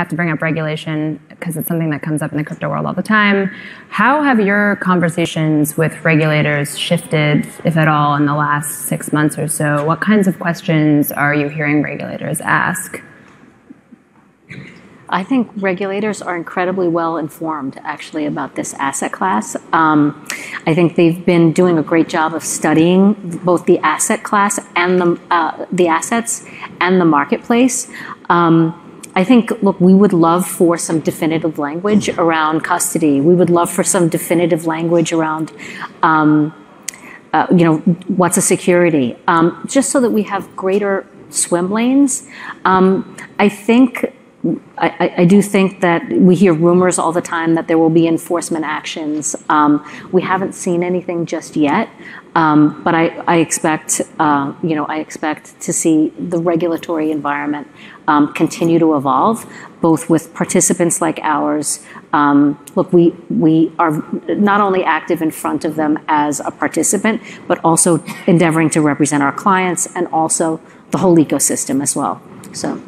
have to bring up regulation because it's something that comes up in the crypto world all the time. How have your conversations with regulators shifted, if at all, in the last 6 months or so? What kinds of questions are you hearing regulators ask? I think regulators are incredibly well informed, actually, about this asset class. I think they've been doing a great job of studying both the asset class and the assets and the marketplace. I think, look, we would love for some definitive language around custody. We would love for some definitive language around, what's a security, just so that we have greater swim lanes. I do think that we hear rumors all the time that there will be enforcement actions. We haven't seen anything just yet, but I expect to see the regulatory environment continue to evolve, both with participants like ours. Look, we are not only active in front of them as a participant, but also endeavoring to represent our clients and also the whole ecosystem as well. So.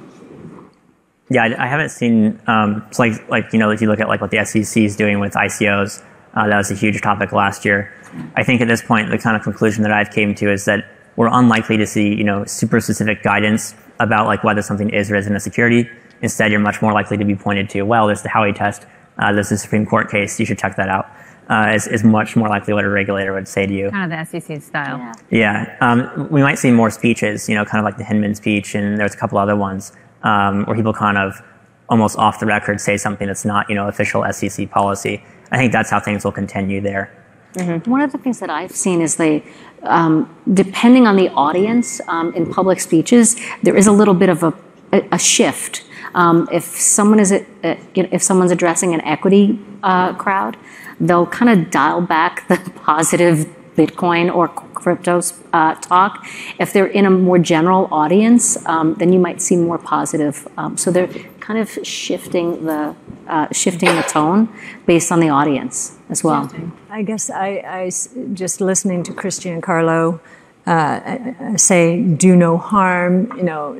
Yeah, I haven't seen, if you look at what the SEC is doing with ICOs, that was a huge topic last year. I think at this point, the kind of conclusion that I've came to is that we're unlikely to see, super specific guidance about whether something is or isn't a security. Instead, you're much more likely to be pointed to, well, there's the Howey test, there's the Supreme Court case, you should check that out. Is much more likely what a regulator would say to you. Kind of the SEC style. Yeah. We might see more speeches, kind of like the Hinman speech, and there's a couple other ones. Where people kind of almost off the record say something that's not, official SEC policy. I think that's how things will continue there. Mm-hmm. One of the things that I've seen is depending on the audience in public speeches, there is a little bit of a shift. If someone's addressing an equity crowd, they'll kind of dial back the positive Bitcoin or crypto talk. If they're in a more general audience, then you might see more positive. So they're kind of shifting the tone based on the audience as well. I guess I just listening to Christian and Carlo say do no harm.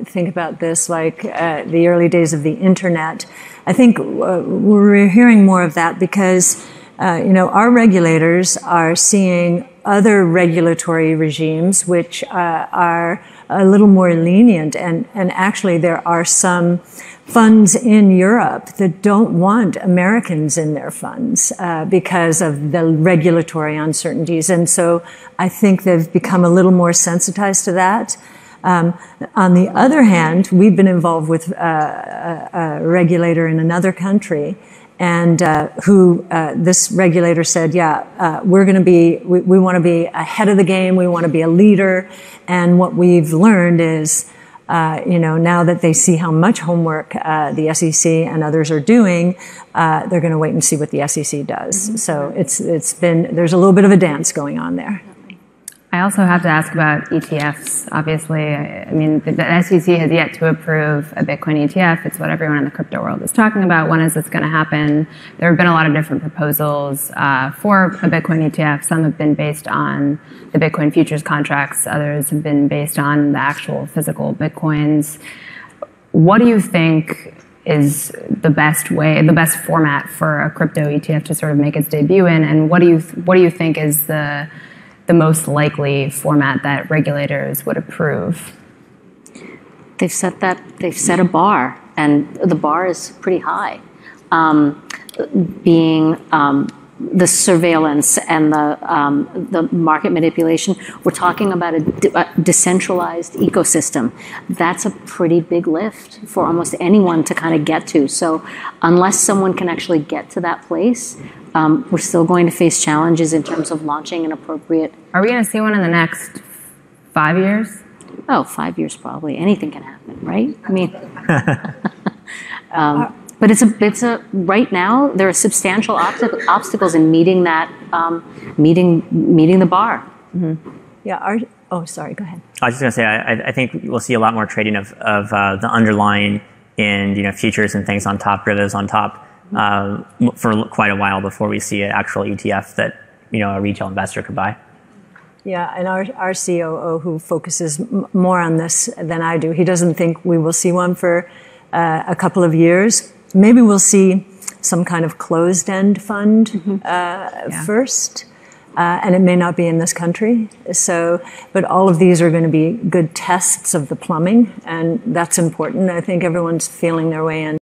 Think about this like the early days of the internet. I think we're hearing more of that because our regulators are seeing other regulatory regimes which are a little more lenient, and actually there are some funds in Europe that don't want Americans in their funds because of the regulatory uncertainties, and so I think they've become a little more sensitized to that. On the other hand, we've been involved with a regulator in another country, and this regulator said, we want to be ahead of the game, we want to be a leader, and what we've learned is, now that they see how much homework the SEC and others are doing, they're going to wait and see what the SEC does. Mm-hmm. So there's a little bit of a dance going on there. I also have to ask about ETFs. Obviously, the SEC has yet to approve a Bitcoin ETF. It's what everyone in the crypto world is talking about. When is this going to happen? There have been a lot of different proposals for a Bitcoin ETF. Some have been based on the Bitcoin futures contracts. Others have been based on the actual physical Bitcoins. What do you think is the best format for a crypto ETF to sort of make its debut in? And what do you think is the most likely format that regulators would approve? They've set a bar, and the bar is pretty high. Being the surveillance and the market manipulation, we're talking about a decentralized ecosystem. That's a pretty big lift for almost anyone to kind of get to. So unless someone can actually get to that place, we're still going to face challenges in terms of launching an appropriate. Are we going to see one in the next 5 years? Oh, 5 years probably. Anything can happen, right? But it's a right now there are substantial obstacles in meeting that meeting the bar. Mm-hmm. Yeah. Sorry. Go ahead. I was just going to say I think we'll see a lot more trading of the underlying in futures and things on top, derivatives on top. For quite a while before we see an actual ETF that a retail investor could buy. Yeah, and our COO, who focuses more on this than I do, he doesn't think we will see one for a couple of years. maybe we'll see some kind of closed-end fund first. And it may not be in this country. So, but all of these are going to be good tests of the plumbing, and that's important. I think everyone's feeling their way in.